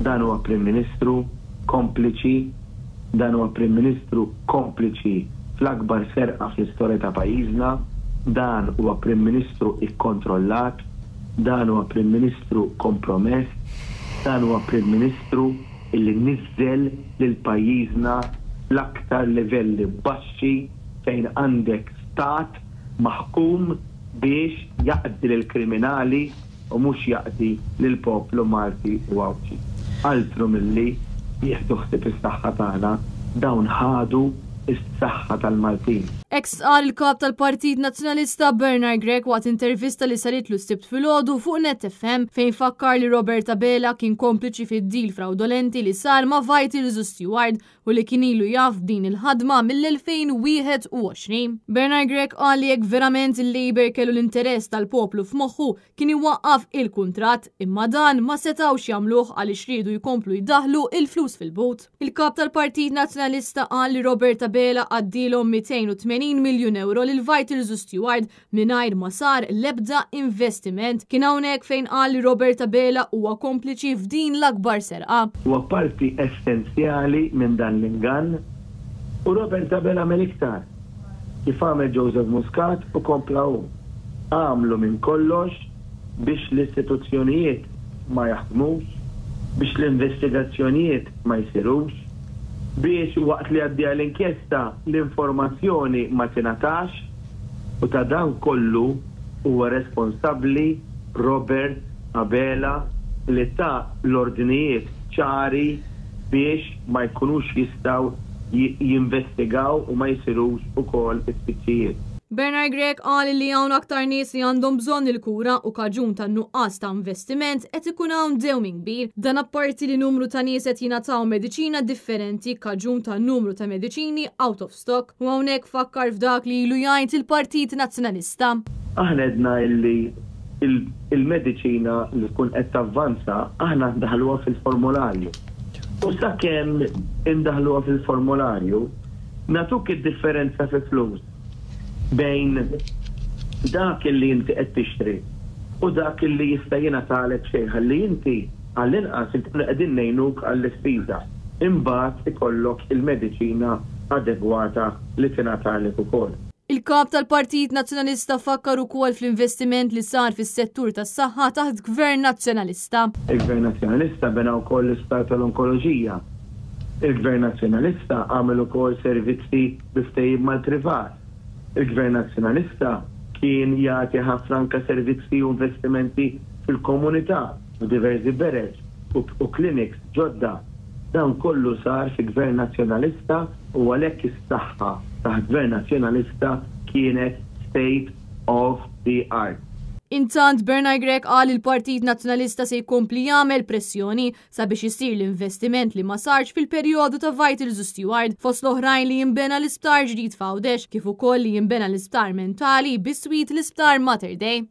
Dan huwa Prim Ministru kompliċi, dan huwa Prim Ministru kompliċi fl-akbar serqa fl-istorja ta' pajjiżna, dan huwa Prim Ministru ikkontrollat, dan huwa Prim Ministru kompromess, dan huwa Prim Ministru illi nizzel lil pajjiżna l-aktar livelli baxxi fejn għandek stat maħkum biex jaqdi lil kriminali u mhux jaqdi lil poplu Malti u Awċi. Altru milli jieħdu ħsieb is-saħħa tagħna, dawn ħadu is-saħħa tal-Maltin. Qal il-kap tal-Partit Nazzjonalista Bernard Grech waqt intervista li saritlu s-sibt filgħodu fuq Net FM fejn fakkar li Robert Abela kien kompliċi fid-deal fraudolenti li sar ma' Vital Stewart u li kien ilu jaf din il-ħadma mill-2021. Bernard Grech qal li jekk verament il-Labour kellu l-interess tal-poplu f'moħħu kien iwaqqaf il-kuntratt imma dan ma setawx jagħmluh għaliex ridu jkomplu jdaħlu il-flus fil-but. Il-kap tal-Partit Nazzjonalista qal li Robert Abela għaddilhom 280 miljun euro lil Vital Stewart mingħajr ma sar l-ebda investiment. Kien hawnhekk fejn qal li Robert Abela huwa kompliċi f'din l-akbar serqa. Huwa parti essenzjali minn dan l-ingann u Robert Abela mill-iktar. Kif għamel Joseph Muscat u komplaw. Għamlu minn kollox biex l-istituzzjonijiet ma jaħdmux, biex l-investigazzjonijiet ma jsirux, biex waqt li għaddija l-inkjesta l-informazzjoni ma tingħatax u ta' dan kollu huwa responsabbli Robert Abela li ta' l-ordnijiet ċari biex ma jkunux jistgħu jinvestigaw u ma jsirux ukoll it-tfittxijiet. Bernard Grech qal li hawn aktar nies li għandhom bżonn il-kura u kaġun tan-nuqqas ta' investiment qed ikun hawn dewmien kbir. Dan apparti li numru ta' nies qed jingħataw mediċina differenti kaġun ta' numru ta' mediċini out of stock u hawnhekk fakkar f'dak li ilu jgħid il-Partit Nazzjonalista. Aħna għedna illi il-mediċina li tkun qed tavvanza aħna ndaħluha fil-formularju. U sakemm indaħluha fil-formularju nagħtuk id-differenza fi flus bejn dak li inti qed tixtri u dak li jista' jingħatalek xejn ħalli inti għall-inqas inkunu qegħdin ngħinuk għall-ispiża. Imbagħad ikollok il-mediċina adegwata li tingħatalek ukoll. Il-kap tal-Partit Nazzjonalista fakkar ukoll fl-investiment li sar fis-settur tas-saħħa taħt Gvern Nazzjonalista. Il-Gvern Nazzjonalista bena wkoll l-Isptar tal-Onkoloġija. Il-Gvern Nazzjonalista għamel ukoll servizzi biftehim mal-privat. Il-Gvern Nazzjonalista kien jagħti ħafna anke servizzi u investimenti fil-komunità u diversi bereġ u clinics ġodda. Dan kollu sar fil-Gvern Nazzjonalista u għalhekk is-saħħa taħt Gvern Nazzjonalista kienet state of the art. Intant Bernard Grech qal il-Partit Nazzjonalista se jkompli jagħmel pressjoni sabiex isir l-investiment li ma sarx fil-perjodu ta' Vital Stewart fost l-oħrajn li jinbena l-isptar ġdid f'Għawdex kif ukoll li jinbena l-isptar mentali bis-swit l-isptar Mater Dei.